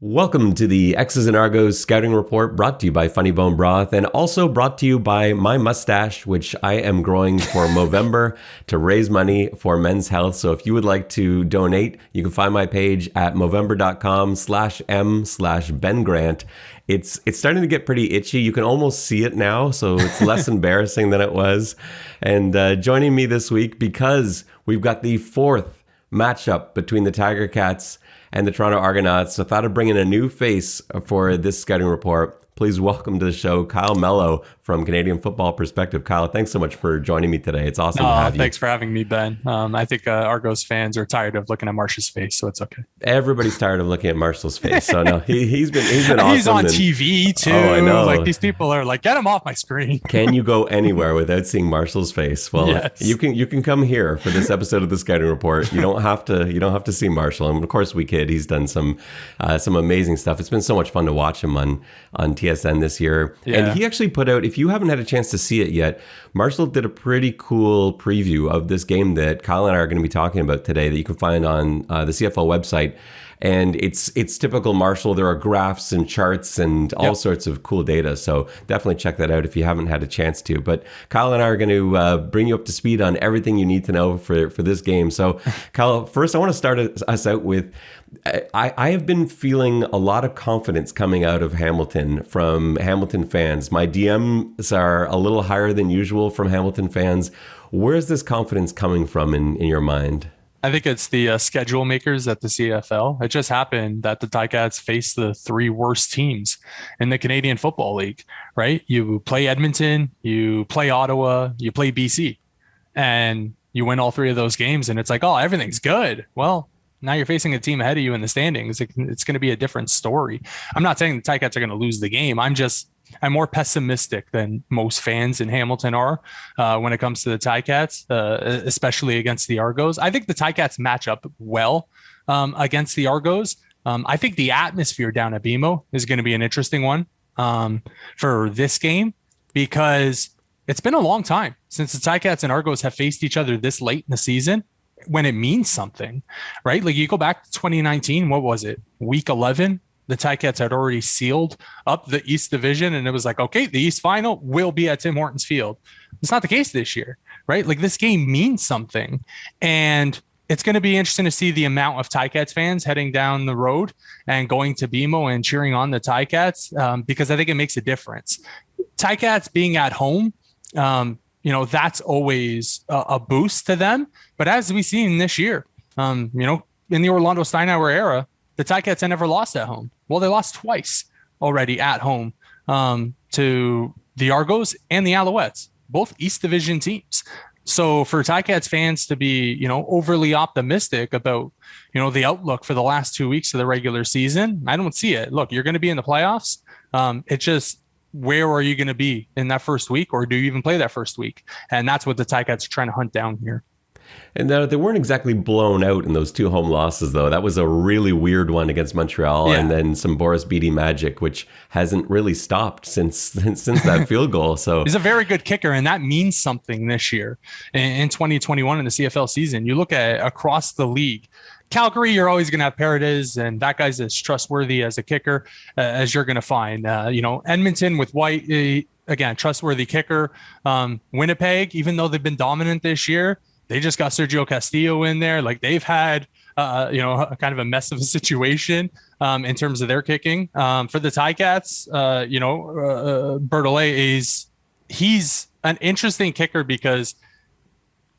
Welcome to the X's and Argos Scouting Report, brought to you by Funny Bone Broth and also brought to you by my mustache, which I am growing for Movember to raise money for men's health. So if you would like to donate, you can find my page at movember.com/m/Ben Grant. It's starting to get pretty itchy. You can almost see it now, so it's less embarrassing than it was. And joining me this week, because we've got the fourth matchup between the Tiger Cats and the Toronto Argonauts. So I thought I'd bring in a new face for this scouting report. Please welcome to the show, Kyle Melo from Canadian Football Perspective. Kyle, thanks so much for joining me today. It's awesome to have you. Thanks for having me, Ben. I think Argos fans are tired of looking at Marsh's face, so it's okay. Everybody's tired of looking at Marshall's face. So no, he's been awesome. He's on TV too. Oh, I know. Like, these people are like, get him off my screen. Can you go anywhere without seeing Marshall's face? Well, yes. you can come here for this episode of the Scouting Report. You don't have to see Marshall. And of course, we kid. He's done some amazing stuff. It's been so much fun to watch him on TSN this year. Yeah. And he actually put out, if you haven't had a chance to see it yet, Marshall did a pretty cool preview of this game that Kyle and I are going to be talking about today that you can find on the CFL website. And it's typical Marshall. There are graphs and charts and all sorts of cool data. So definitely check that out if you haven't had a chance to. But Kyle and I are going to bring you up to speed on everything you need to know for this game. So Kyle, first I want to start us out with, I have been feeling a lot of confidence coming out of Hamilton from Hamilton fans. My DMs are a little higher than usual from Hamilton fans. Where's this confidence coming from in your mind? I think it's the schedule makers at the CFL. It just happened that the Ticats faced the three worst teams in the Canadian Football League, right? You play Edmonton, you play Ottawa, you play BC, and you win all three of those games. And it's like, oh, everything's good. Well, now you're facing a team ahead of you in the standings. It's going to be a different story. I'm not saying the Ticats are going to lose the game. I'm more pessimistic than most fans in Hamilton are when it comes to the Ticats, especially against the Argos. I think the Ticats match up well against the Argos. I think the atmosphere down at BMO is going to be an interesting one for this game, because it's been a long time since the Ticats and Argos have faced each other this late in the season, when it means something, right? Like, you go back to 2019, what was it? Week 11, the Ticats had already sealed up the East Division, and it was like, okay, the East Final will be at Tim Hortons Field. It's not the case this year, right? Like, this game means something, and it's going to be interesting to see the amount of Ticats fans heading down the road and going to BMO and cheering on the Ticats, because I think it makes a difference. Ticats being at home, that's always a boost to them. But as we've seen this year, in the Orlando Steinauer era, the Ticats had never lost at home. Well, they lost twice already at home to the Argos and the Alouettes, both East Division teams. So for Ticats fans to be, overly optimistic about, the outlook for the last 2 weeks of the regular season, I don't see it. Look, you're going to be in the playoffs. It's just, where are you going to be in that first week, or do you even play that first week? And that's what the Ticats are trying to hunt down here. And they weren't exactly blown out in those two home losses, though. That was a really weird one against Montreal, and then some Boris Beatty magic, which hasn't really stopped since that field goal. So he's a very good kicker, and that means something this year in 2021 in the CFL season. You look at across the league. Calgary, you're always going to have Paredes, and that guy's as trustworthy as a kicker as you're going to find. Edmonton with White, again, trustworthy kicker. Winnipeg, even though they've been dominant this year, they just got Sergio Castillo in there. Like, they've had, kind of a mess of a situation in terms of their kicking. For the Ticats, Bertolet he's an interesting kicker, because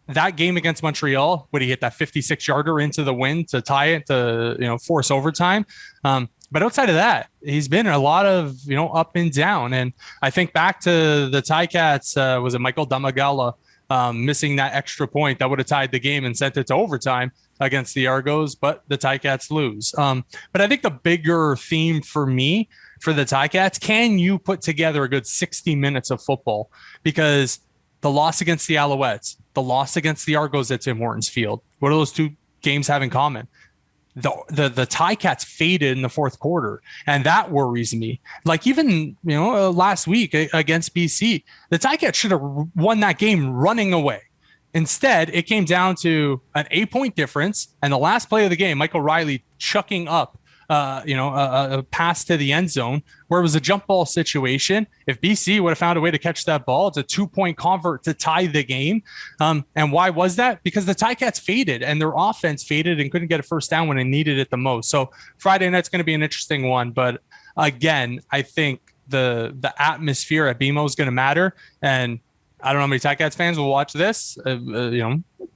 that game against Montreal, would he hit that 56-yarder into the wind to tie it to, force overtime? But outside of that, he's been a lot of, up and down. And I think back to the Ticats, was it Michael Damagala missing that extra point that would have tied the game and sent it to overtime against the Argos, but the Ticats lose. But I think the bigger theme for me, for the Ticats, can you put together a good 60 minutes of football? Because the loss against the Alouettes, the loss against the Argos at Tim Hortons Field, what do those two games have in common? The Ticats faded in the fourth quarter, and that worries me. Like, even last week against BC, the Ticats should have won that game running away. Instead, it came down to an 8-point difference, and the last play of the game, Michael Riley chucking up a pass to the end zone where it was a jump ball situation. If BC would have found a way to catch that ball, it's a 2-point convert to tie the game. And why was that? Because the Ticats faded and their offense faded and couldn't get a first down when they needed it the most. So Friday night's going to be an interesting one. But again, I think the atmosphere at BMO is going to matter. And I don't know how many Ticats fans will watch this.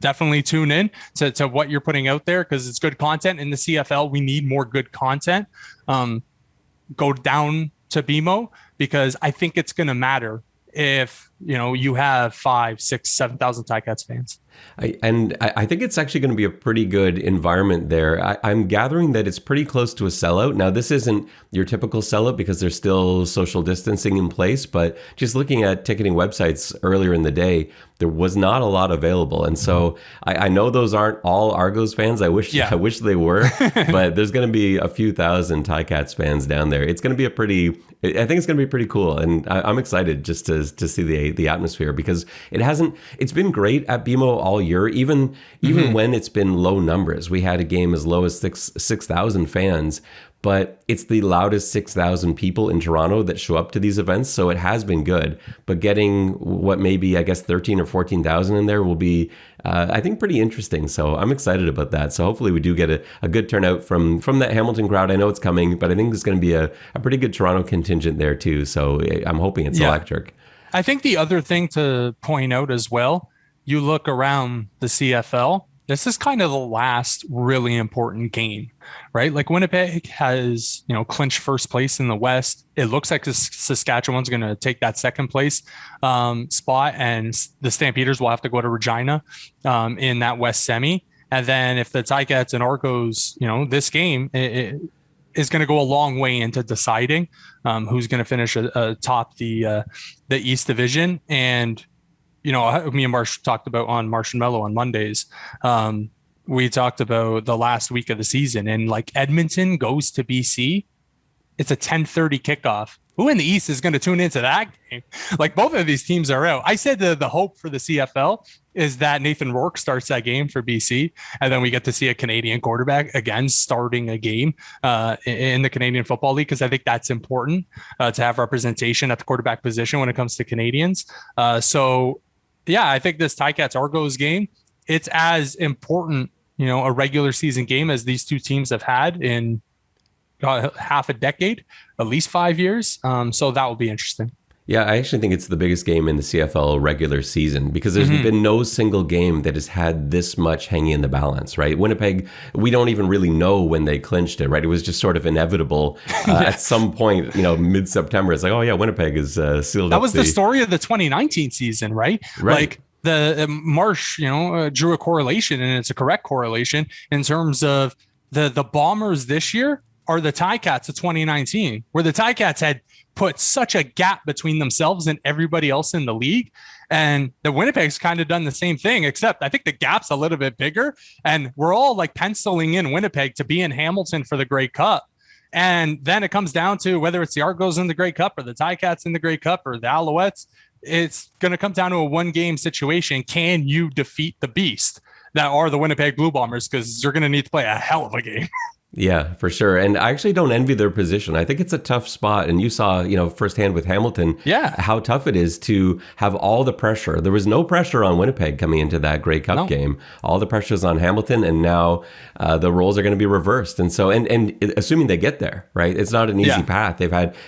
Definitely tune in to what you're putting out there because it's good content in the CFL. We need more good content. Go down to BMO because I think it's going to matter if you have 5, 6, 7,000 Ticats fans. I think it's actually going to be a pretty good environment there. I'm gathering that it's pretty close to a sellout. Now, this isn't your typical sellout because there's still social distancing in place, but just looking at ticketing websites earlier in the day, there was not a lot available. And so I know those aren't all Argos fans. I wish they were, but there's going to be a few thousand Ticats fans down there. It's going to be I think it's going to be pretty cool. And I'm excited just to see the atmosphere because it's been great at BMO all year, even when it's been low numbers. We had a game as low as 6,000 fans, but it's the loudest 6,000 people in Toronto that show up to these events. So it has been good, but getting what maybe, I guess, 13 or 14,000 in there will be, I think, pretty interesting. So I'm excited about that. So hopefully we do get a good turnout from that Hamilton crowd. I know it's coming, but I think there's going to be a pretty good Toronto contingent there too. So I'm hoping it's electric. I think the other thing to point out as well, you look around the CFL, this is kind of the last really important game, right? Like Winnipeg has, clinched first place in the West. It looks like Saskatchewan's going to take that second place spot, and the Stampeders will have to go to Regina in that West semi. And then if the Ticats and Argos, this game it is going to go a long way into deciding who's going to finish atop the East Division. And me and Marsh talked about on Marsh and Melo on Mondays. We talked about the last week of the season, and like Edmonton goes to BC. It's a 10:30 kickoff. Who in the East is going to tune into that game? Like both of these teams are out. I said the hope for the CFL is that Nathan Rourke starts that game for BC, and then we get to see a Canadian quarterback again starting a game in the Canadian Football League, because I think that's important to have representation at the quarterback position when it comes to Canadians. I think this Ticats Argos game, it's as important, a regular season game as these two teams have had in half a decade, at least 5 years. So that will be interesting. Yeah, I actually think it's the biggest game in the CFL regular season because there's been no single game that has had this much hanging in the balance, right? Winnipeg, we don't even really know when they clinched it, right? It was just sort of inevitable at some point, mid-September. It's like, oh yeah, Winnipeg is sealed up. That was the story of the 2019 season, right? Like the Marsh, drew a correlation, and it's a correct correlation in terms of the Bombers this year are the Ticats of 2019, where the Ticats had put such a gap between themselves and everybody else in the league. And the Winnipeg's kind of done the same thing, except I think the gap's a little bit bigger. And we're all like penciling in Winnipeg to be in Hamilton for the Grey Cup. And then it comes down to whether it's the Argos in the Grey Cup or the Ticats in the Grey Cup or the Alouettes. It's going to come down to a one-game situation. Can you defeat the beast that are the Winnipeg Blue Bombers? Because you're going to need to play a hell of a game. Yeah, for sure. And I actually don't envy their position. I think it's a tough spot. And you saw, firsthand with Hamilton, how tough it is to have all the pressure. There was no pressure on Winnipeg coming into that Grey Cup game. All the pressure is on Hamilton, and now the roles are going to be reversed. And so, and assuming they get there, right? It's not an easy path.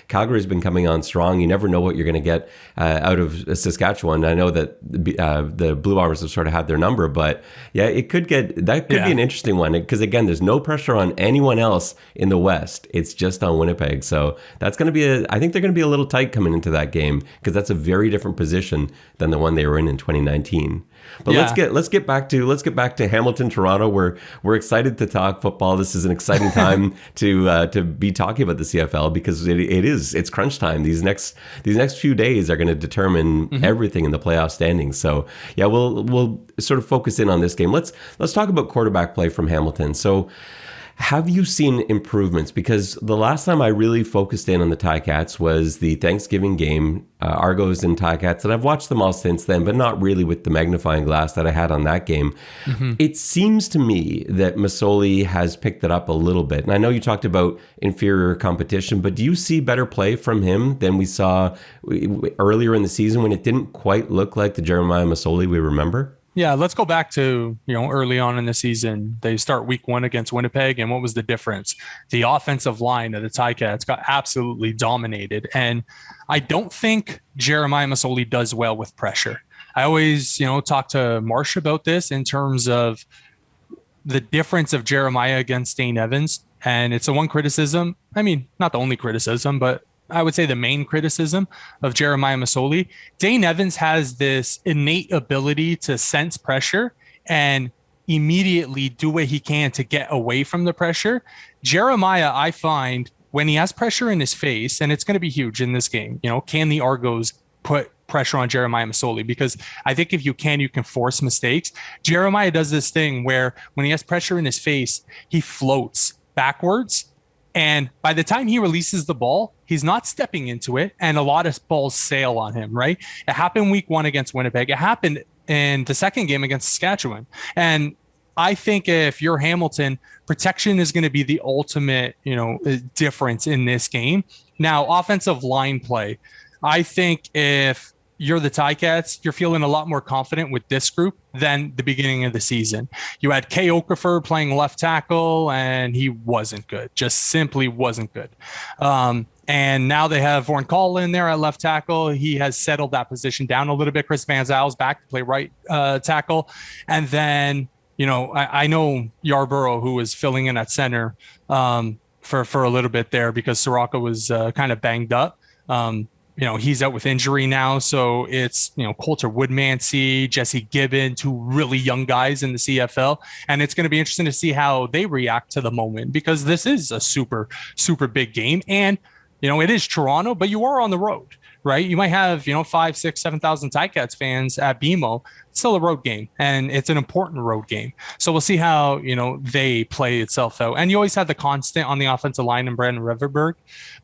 Calgary's been coming on strong. You never know what you're going to get out of Saskatchewan. I know that the Blue Bombers have sort of had their number, but yeah, it could be an interesting one because again, there's no pressure on anyone else in the West. It's just on Winnipeg. So that's going to be I think they're going to be a little tight coming into that game because that's a very different position than the one they were in 2019. But let's get back to Hamilton, Toronto. We're excited to talk football. This is an exciting time to be talking about the CFL because it's crunch time. These next few days are going to determine everything in the playoff standings. So yeah, we'll sort of focus in on this game. Let's talk about quarterback play from Hamilton. So Have you seen improvements? Because the last time I really focused in on the Ticats was the Thanksgiving game, Argos and Ticats, and I've watched them all since then, but not really with the magnifying glass that I had on that game. Mm-hmm. It seems to me that Masoli has picked it up a little bit. And I know you talked about inferior competition, but do you see better play from him than we saw earlier in the season when it didn't quite look like the Jeremiah Masoli we remember? Yeah, let's go back to, early on in the season. They start week 1 against Winnipeg, and what was the difference? The offensive line of the Ticats got absolutely dominated, and I don't think Jeremiah Masoli does well with pressure. I always, talk to Marsh about this in terms of the difference of Jeremiah against Dane Evans, and it's the one criticism. I mean, not the only criticism, but I would say the main criticism of Jeremiah Masoli. Dane Evans has this innate ability to sense pressure and immediately do what he can to get away from the pressure. Jeremiah, I find, when he has pressure in his face, and it's going to be huge in this game, can the Argos put pressure on Jeremiah Masoli? Because I think if you can force mistakes. Jeremiah does this thing where when he has pressure in his face, he floats backwards. And by the time he releases the ball, he's not stepping into it, and a lot of balls sail on him, right? It happened week 1 against Winnipeg. It happened in the second game against Saskatchewan. And I think if you're Hamilton, protection is going to be the ultimate, difference in this game. Now, offensive line play. I think if you're the Ticats, you're feeling a lot more confident with this group than the beginning of the season. You had Kay Okafor playing left tackle, and he wasn't good, just simply wasn't good. And now they have Vaughn Call in there at left tackle. He has settled that position down a little bit. Chris Van Zyl's back to play right tackle. And then, I know Yarborough, who was filling in at center for a little bit there because Soraka was kind of banged up. He's out with injury now. So it's, Coulter Woodmansey, Jesse Gibbon, 2 really young guys in the CFL. And it's going to be interesting to see how they react to the moment, because this is a super, super big game. And, it is Toronto, but you are on the road, right? You might have, 5, 6, 7,000 Ticats fans at BMO. It's still a road game, and it's an important road game. So we'll see how, they play itself out. And you always have the constant on the offensive line in Brandon Riverberg.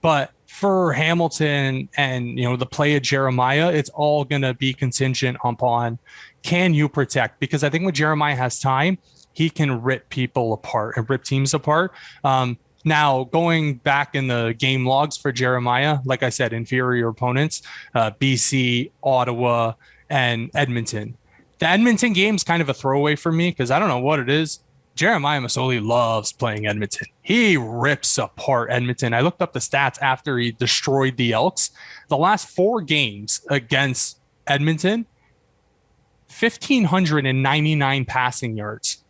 But for Hamilton and, the play of Jeremiah, it's all going to be contingent upon, can you protect? Because I think when Jeremiah has time, he can rip people apart and rip teams apart. Now, going back in the game logs for Jeremiah, like I said, inferior opponents, BC, Ottawa, and Edmonton. The Edmonton game's kind of a throwaway for me because I don't know what it is. Jeremiah Masoli loves playing Edmonton. He rips apart Edmonton. I looked up the stats after he destroyed the Elks. The last 4 games against Edmonton, 1,599 passing yards.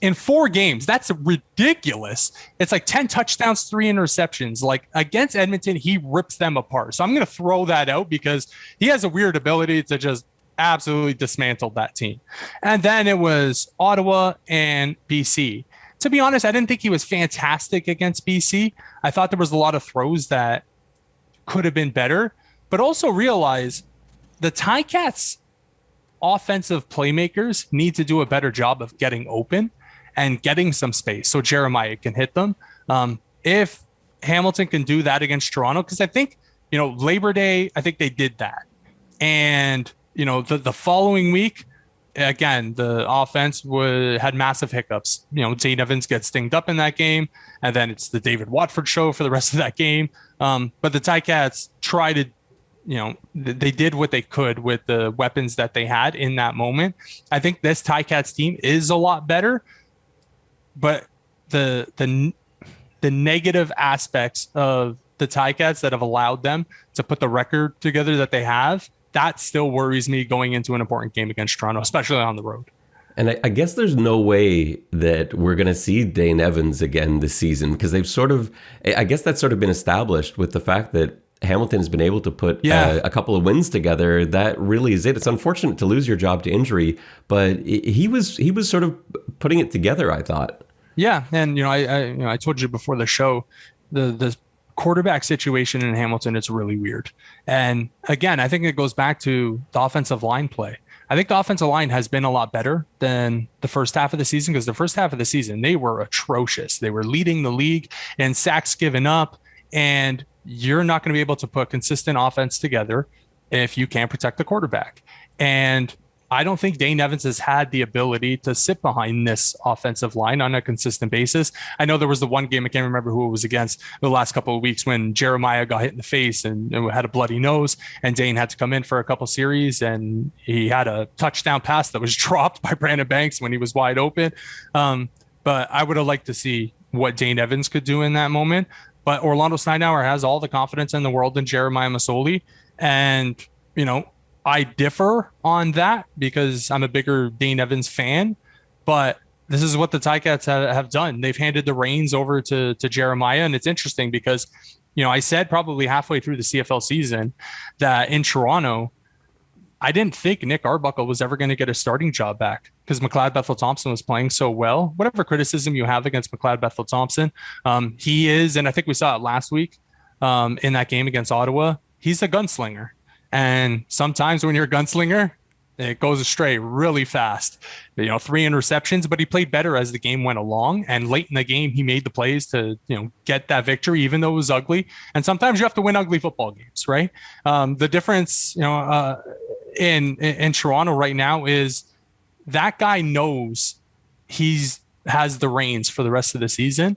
In 4 games, that's ridiculous. It's like 10 touchdowns, 3 interceptions. Like against Edmonton, he rips them apart. So I'm going to throw that out because he has a weird ability to just absolutely dismantle that team. And then it was Ottawa and BC. To be honest, I didn't think he was fantastic against BC. I thought there was a lot of throws that could have been better, but also realize the Ticats offensive playmakers need to do a better job of getting open and getting some space so Jeremiah can hit them. If Hamilton can do that against Toronto, because I think, Labor Day, I think they did that. And, the following week, again, the offense had massive hiccups. Dane Evans gets dinged up in that game, and then it's the David Watford show for the rest of that game. But the Ticats tried to, they did what they could with the weapons that they had in that moment. I think this Ticats team is a lot better, but the negative aspects of the Ticats that have allowed them to put the record together that they have, that still worries me going into an important game against Toronto, especially on the road. And I guess there's no way that we're going to see Dane Evans again this season because I guess that's sort of been established with the fact that Hamilton has been able to put a couple of wins together. That really is it. It's unfortunate to lose your job to injury, but he was sort of putting it together, I thought. Yeah, and I told you before the show, the quarterback situation in Hamilton is really weird. And again, I think it goes back to the offensive line play. I think the offensive line has been a lot better than the first half of the season, because the first half of the season, they were atrocious. They were leading the league in sacks given up, and you're not going to be able to put consistent offense together if you can't protect the quarterback. And I don't think Dane Evans has had the ability to sit behind this offensive line on a consistent basis. I know there was the one game, I can't remember who it was against, the last couple of weeks, when Jeremiah got hit in the face and had a bloody nose, and Dane had to come in for a couple series, and he had a touchdown pass that was dropped by Brandon Banks when he was wide open. But I would have liked to see what Dane Evans could do in that moment. But Orlando Steinauer has all the confidence in the world in Jeremiah Masoli. And, I differ on that because I'm a bigger Dane Evans fan, but this is what the Ticats have done. They've handed the reins over to Jeremiah. And it's interesting because, I said probably halfway through the CFL season that in Toronto, I didn't think Nick Arbuckle was ever going to get a starting job back because McLeod Bethel Thompson was playing so well. Whatever criticism you have against McLeod Bethel Thompson, he is, and I think we saw it last week in that game against Ottawa, he's a gunslinger. And sometimes when you're a gunslinger, it goes astray really fast. 3 interceptions, but he played better as the game went along. And late in the game, he made the plays to, get that victory, even though it was ugly. And sometimes you have to win ugly football games, right? The difference, in Toronto right now is that guy knows has the reins for the rest of the season.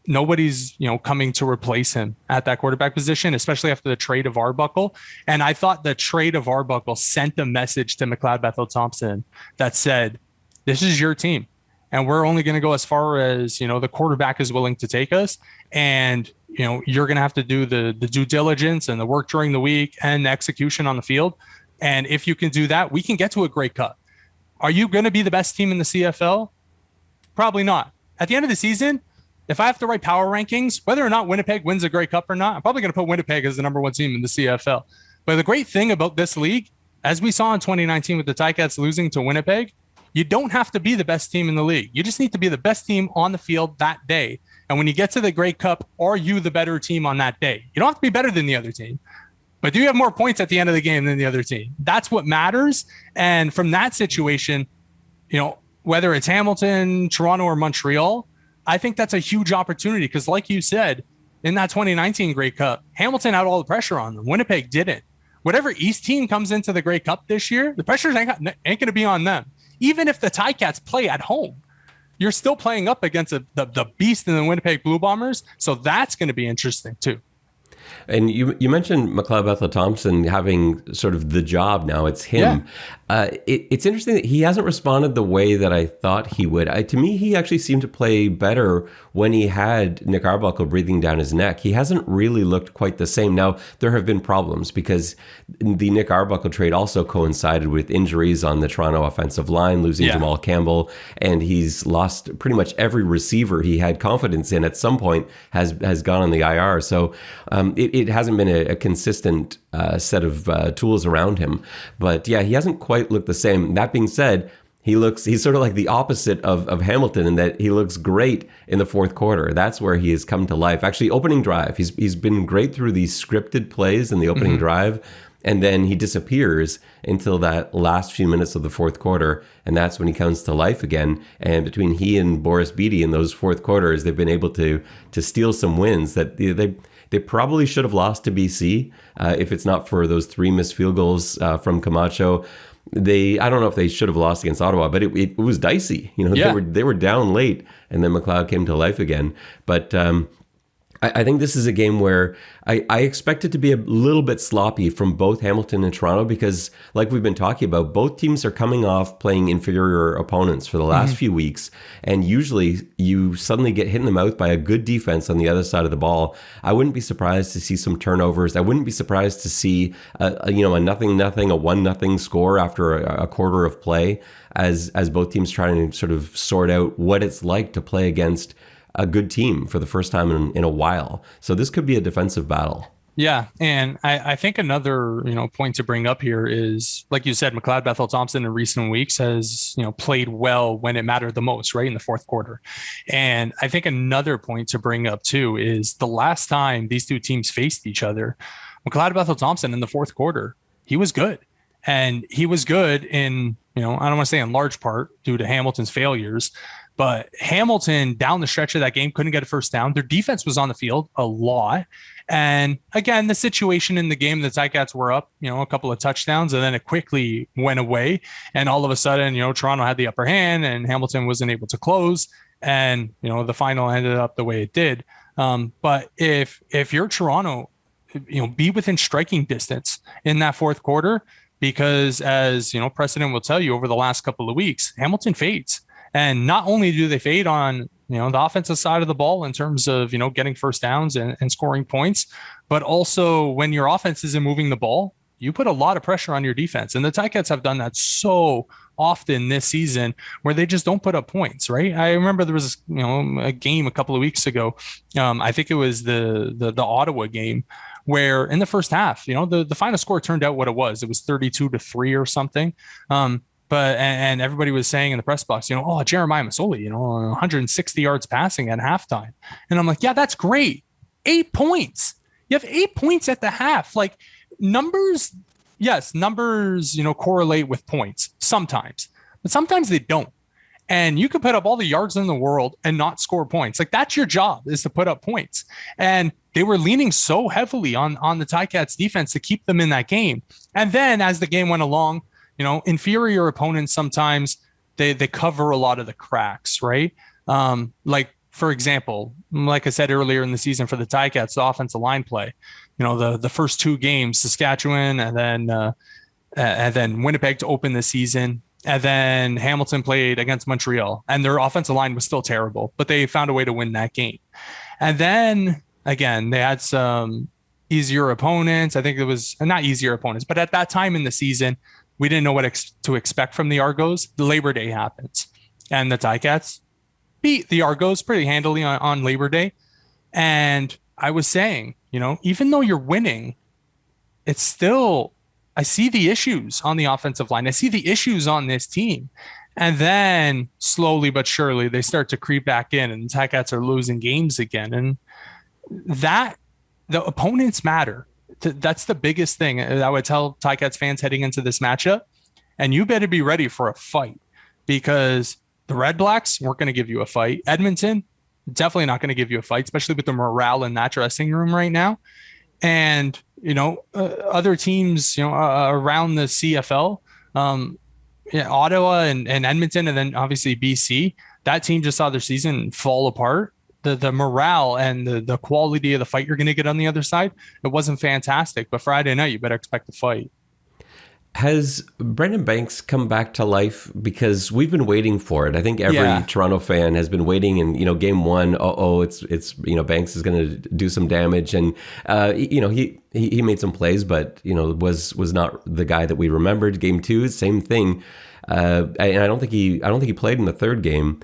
Nobody's, coming to replace him at that quarterback position, especially after the trade of Arbuckle. And I thought the trade of Arbuckle sent a message to McLeod Bethel Thompson that said, this is your team. And we're only going to go as far as, the quarterback is willing to take us. And, you're going to have to do the due diligence and the work during the week and the execution on the field. And if you can do that, we can get to a Grey Cup. Are you going to be the best team in the CFL? Probably not. At the end of the season, if I have to write power rankings, whether or not Winnipeg wins a Grey Cup or not, I'm probably going to put Winnipeg as the number one team in the CFL. But the great thing about this league, as we saw in 2019 with the Ticats losing to Winnipeg, you don't have to be the best team in the league. You just need to be the best team on the field that day. And when you get to the Grey Cup, are you the better team on that day? You don't have to be better than the other team, but do you have more points at the end of the game than the other team? That's what matters. And from that situation, whether it's Hamilton, Toronto, or Montreal, I think that's a huge opportunity because, like you said, in that 2019 Grey Cup, Hamilton had all the pressure on them. Winnipeg didn't. Whatever East team comes into the Grey Cup this year, the pressure ain't going to be on them. Even if the Ticats play at home, you're still playing up against the beast in the Winnipeg Blue Bombers. So that's going to be interesting too. And you mentioned McLeod Bethel Thompson having sort of the job now. It's him. Yeah. It's interesting that he hasn't responded the way that I thought he would. To me, he actually seemed to play better when he had Nick Arbuckle breathing down his neck. He hasn't really looked quite the same. Now, there have been problems because the Nick Arbuckle trade also coincided with injuries on the Toronto offensive line, losing Jamal Campbell, and he's lost pretty much every receiver he had confidence in at some point has gone on the IR. So it hasn't been a consistent set of tools around him. But yeah, he hasn't quite looked the same. That being said, he's sort of like the opposite of Hamilton in that he looks great in the fourth quarter. That's where he has come to life. Actually, opening drive, he's been great through these scripted plays in the opening drive. And then he disappears until that last few minutes of the fourth quarter. And that's when he comes to life again. And between he and Boris Beatty in those fourth quarters, they've been able to steal some wins that they probably should have lost to BC if it's not for those 3 missed field goals from Camacho. I don't know if they should have lost against Ottawa, but it was dicey. They were down late, and then McLeod came to life again. But I think this is a game where I expect it to be a little bit sloppy from both Hamilton and Toronto because, like we've been talking about, both teams are coming off playing inferior opponents for the last few weeks. And usually you suddenly get hit in the mouth by a good defense on the other side of the ball. I wouldn't be surprised to see some turnovers. I wouldn't be surprised to see a 0-0, a 1-0 score after a quarter of play as both teams trying to sort of sort out what it's like to play against a good team for the first time in a while. So this could be a defensive battle. Yeah, and I think another point to bring up here is, like you said, McLeod Bethel Thompson in recent weeks has played well when it mattered the most, right in the fourth quarter. And I think another point to bring up too is the last time these two teams faced each other, McLeod Bethel Thompson in the fourth quarter, he was good, and he was good in I don't want to say in large part due to Hamilton's failures. But Hamilton down the stretch of that game couldn't get a first down. Their defense was on the field a lot. And again, the situation in the game, the Ticats were up, a couple of touchdowns, and then it quickly went away. And all of a sudden, Toronto had the upper hand, and Hamilton wasn't able to close. And the final ended up the way it did. But if you're Toronto, be within striking distance in that fourth quarter, because as precedent will tell you over the last couple of weeks, Hamilton fades. And not only do they fade on, the offensive side of the ball in terms of, getting first downs and scoring points, but also when your offense isn't moving the ball, you put a lot of pressure on your defense. And the Ticats have done that so often this season where they just don't put up points, right? I remember there was, a game a couple of weeks ago. I think it was the Ottawa game where in the first half, the final score turned out what it was. It was 32-3 or something. But everybody was saying in the press box, oh, Jeremiah Masoli, 160 yards passing at halftime. And I'm like, yeah, that's great. 8 points. You have 8 points at the half. Like numbers, yes, numbers, correlate with points sometimes, but sometimes they don't. And you could put up all the yards in the world and not score points. Like that's your job, is to put up points. And they were leaning so heavily on the Ticats defense to keep them in that game. And then as the game went along, inferior opponents sometimes they cover a lot of the cracks, right? Like for example, like I said earlier in the season for the Ticats, the offensive line play. The first two games, Saskatchewan and then Winnipeg to open the season, and then Hamilton played against Montreal, and their offensive line was still terrible, but they found a way to win that game. And then again, they had some easier opponents. I think it was not easier opponents, but at that time in the season, we didn't know what to expect from the Argos. The Labor Day happens, and the Ticats beat the Argos pretty handily on Labor Day. And I was saying, even though you're winning, it's still, I see the issues on the offensive line. I see the issues on this team. And then slowly but surely, they start to creep back in, and the Ticats are losing games again. And that the opponents matter. That's the biggest thing I would tell Ticats fans heading into this matchup. And you better be ready for a fight, because the Red Blacks weren't going to give you a fight. Edmonton, definitely not going to give you a fight, especially with the morale in that dressing room right now. And, other teams, around the CFL, Ottawa and Edmonton, and then obviously BC, that team just saw their season fall apart. The morale and the quality of the fight you're going to get on the other side, it wasn't fantastic. But Friday night, you better expect a fight. Has Brendan Banks come back to life? Because we've been waiting for it. I think every Toronto fan has been waiting. And game one, it's Banks is going to do some damage, and he made some plays, but was not the guy that we remembered. Game two, same thing. And I don't think he played in the third game.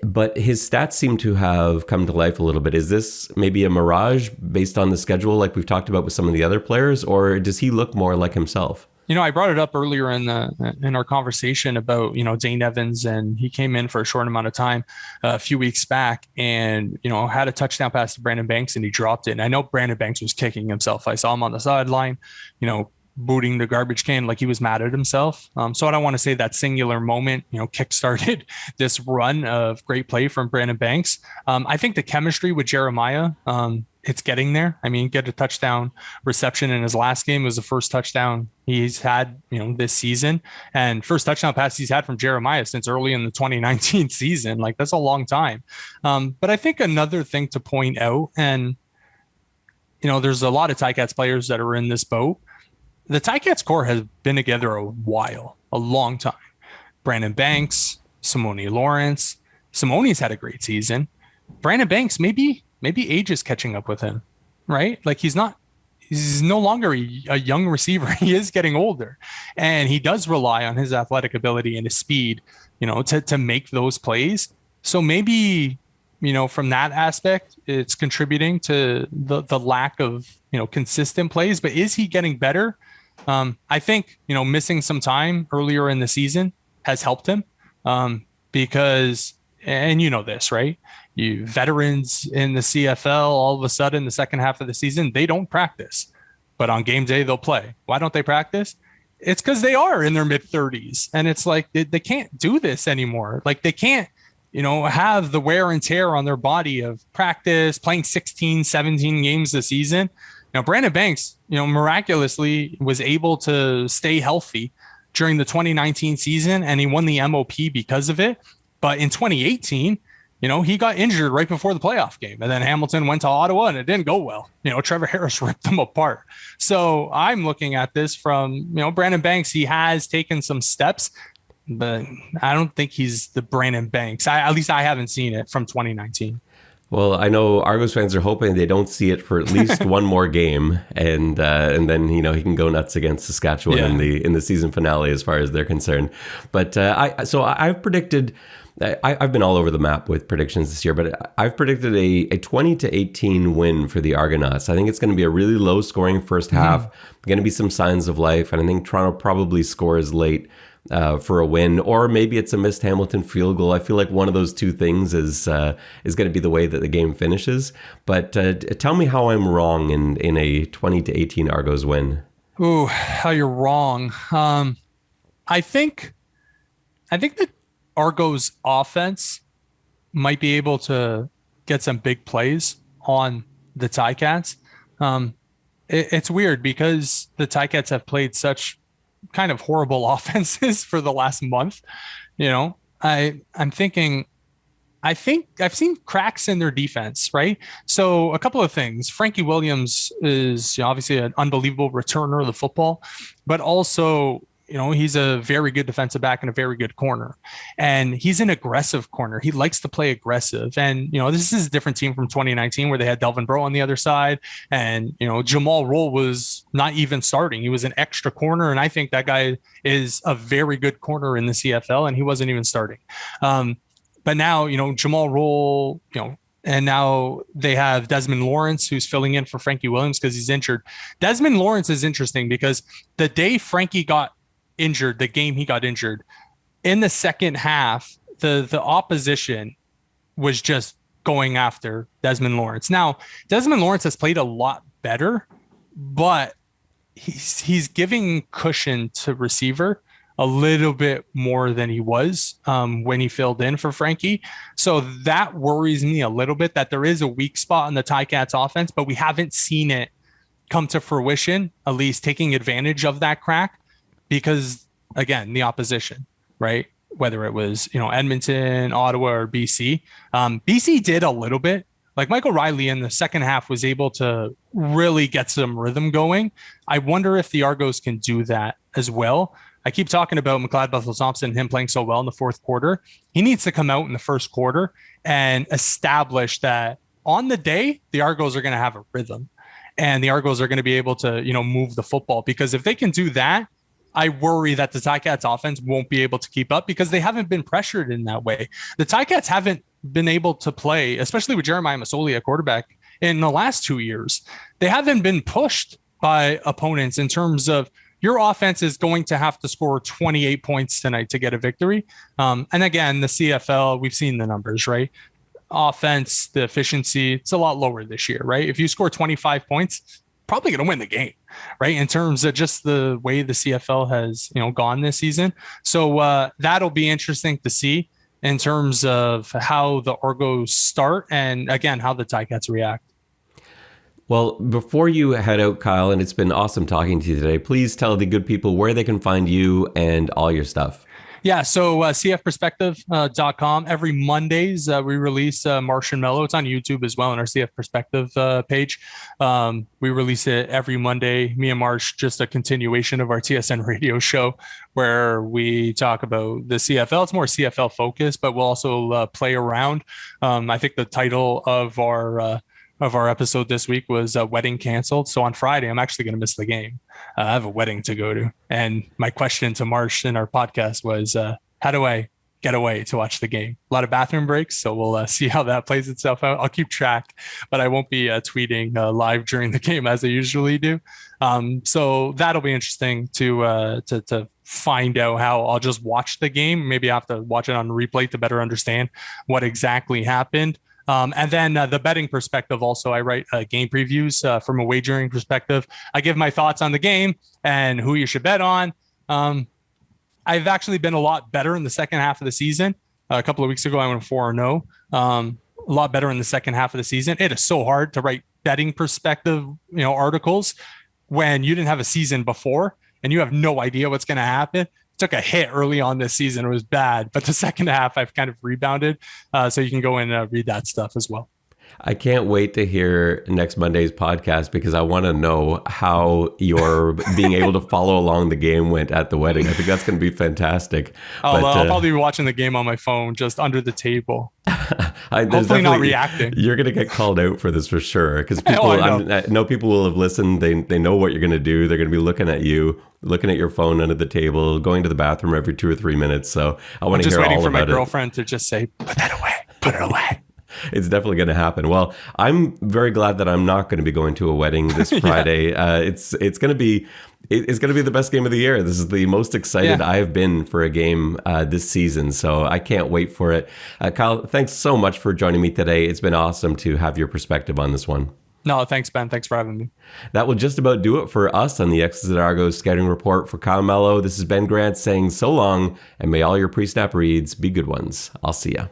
But his stats seem to have come to life a little bit. Is this maybe a mirage based on the schedule, like we've talked about with some of the other players, or does he look more like himself? I brought it up earlier in our conversation about, Dane Evans, and he came in for a short amount of time a few weeks back and, had a touchdown pass to Brandon Banks, and he dropped it. And I know Brandon Banks was kicking himself. I saw him on the sideline, booting the garbage can like he was mad at himself. So I don't want to say that singular moment, kickstarted this run of great play from Brandon Banks. I think the chemistry with Jeremiah, it's getting there. I mean, get a touchdown reception in his last game. It was the first touchdown he's had, this season, and first touchdown pass he's had from Jeremiah since early in the 2019 season. Like that's a long time. But I think another thing to point out, and, there's a lot of Ticats players that are in this boat. The Ticats core has been together a while, a long time. Brandon Banks, Simone Lawrence. Simone's had a great season. Brandon Banks, maybe age is catching up with him, right? Like he's no longer a young receiver. He is getting older, and he does rely on his athletic ability and his speed, to make those plays. So maybe from that aspect, it's contributing to the lack of, consistent plays. But is he getting better? I think, missing some time earlier in the season has helped him because, and this, right? You veterans in the CFL, all of a sudden, the second half of the season, they don't practice, but on game day, they'll play. Why don't they practice? It's because they are in their mid 30s. And it's like, they can't do this anymore. Like they can't, have the wear and tear on their body of practice, playing 16, 17 games a season. Now, Brandon Banks, miraculously was able to stay healthy during the 2019 season, and he won the MOP because of it. But in 2018, he got injured right before the playoff game, and then Hamilton went to Ottawa and it didn't go well. Trevor Harris ripped them apart. So I'm looking at this from, Brandon Banks. He has taken some steps, but I don't think he's the Brandon Banks. At least I haven't seen it from 2019. Well, I know Argos fans are hoping they don't see it for at least one more game, and then he can go nuts against Saskatchewan in the season finale as far as they're concerned. But I've predicted. I've been all over the map with predictions this year, but I've predicted a 20-18 win for the Argonauts. I think it's going to be a really low scoring first half. Going to be some signs of life, and I think Toronto probably scores late for a win, or maybe it's a missed Hamilton field goal. I feel like one of those two things is going to be the way that the game finishes. But tell me how I'm wrong in a 20-18 Argos win. Ooh, how you're wrong. I think that Argos offense might be able to get some big plays on the Ticats. It's weird because the Ticats have played such kind of horrible offenses for the last month. I'm thinking, I think I've seen cracks in their defense, right? So a couple of things. Frankie Williams is obviously an unbelievable returner of the football, but also, he's a very good defensive back and a very good corner. And he's an aggressive corner. He likes to play aggressive. And, this is a different team from 2019 where they had Delvin Breaux on the other side. And, Jamal Roll was not even starting. He was an extra corner. And I think that guy is a very good corner in the CFL, and he wasn't even starting. But now, Jamal Roll, and now they have Desmond Lawrence, who's filling in for Frankie Williams because he's injured. Desmond Lawrence is interesting because the day Frankie got injured, the game he got injured, in the second half, the opposition was just going after Desmond Lawrence. Now, Desmond Lawrence has played a lot better, but he's giving cushion to receiver a little bit more than he was when he filled in for Frankie. So that worries me a little bit, that there is a weak spot in the Ticats offense, but we haven't seen it come to fruition, at least taking advantage of that crack. Because again, the opposition, right? Whether it was, Edmonton, Ottawa, or BC. BC did a little bit. Like Michael Riley in the second half was able to really get some rhythm going. I wonder if the Argos can do that as well. I keep talking about McLeod Bethel-Thompson, him playing so well in the fourth quarter. He needs to come out in the first quarter and establish that on the day, the Argos are going to have a rhythm and the Argos are going to be able to, move the football. Because if they can do that, I worry that the Ticats offense won't be able to keep up because they haven't been pressured in that way. The Ticats haven't been able to play, especially with Jeremiah Masoli at quarterback, in the last 2 years. They haven't been pushed by opponents in terms of your offense is going to have to score 28 points tonight to get a victory. And again, the CFL, we've seen the numbers, right? Offense, the efficiency, it's a lot lower this year, right? If you score 25 points, probably going to win the game, right? In terms of just the way the CFL has, gone this season. So that'll be interesting to see in terms of how the Argos start and again, how the Ticats react. Well, before you head out, Kyle, and it's been awesome talking to you today, please tell the good people where they can find you and all your stuff. Yeah, so cfperspective.com. Every Mondays, we release Marsh and Melo. It's on YouTube as well on our CF Perspective page. We release it every Monday. Me and Marsh, just a continuation of our TSN radio show where we talk about the CFL. It's more CFL focused, but we'll also play around. I think the title of our episode this week was wedding canceled. So on Friday, I'm actually going to miss the game. I have a wedding to go to. And my question to Marsh in our podcast was, how do I get away to watch the game. A lot of bathroom breaks, so we'll see how that plays itself out. I'll keep track, but I won't be tweeting live during the game as I usually do. So that'll be interesting to find out how I'll just watch the game. Maybe I have to watch it on replay to better understand what exactly happened. And then the betting perspective also, I write game previews from a wagering perspective. I give my thoughts on the game and who you should bet on. I've actually been a lot better in the second half of the season. A couple of weeks ago, I went 4-0. A lot better in the second half of the season. It is so hard to write betting perspective, articles when you didn't have a season before and you have no idea what's going to happen. It took a hit early on this season. It was bad, but the second half I've kind of rebounded. So you can go and read that stuff as well. I can't wait to hear next Monday's podcast because I want to know how your being able to follow along the game went at the wedding. I think that's going to be fantastic. I'll probably be watching the game on my phone just under the table. Hopefully not reacting. You're going to get called out for this for sure because people, I know people will have listened. They know what you're going to do. They're going to be looking at you, looking at your phone under the table, going to the bathroom every 2 or 3 minutes. So I want to hear all about it. Just waiting for my girlfriend to just say, put that away, put it away. It's definitely going to happen. Well, I'm very glad that I'm not going to be going to a wedding this Friday. It's going to be the best game of the year. This is the most excited I've been for a game this season. So I can't wait for it. Kyle, thanks so much for joining me today. It's been awesome to have your perspective on this one. No, thanks, Ben. Thanks for having me. That will just about do it for us on the X's and Argos scouting report. For Kyle Melo, this is Ben Grant saying so long, and may all your pre-snap reads be good ones. I'll see ya.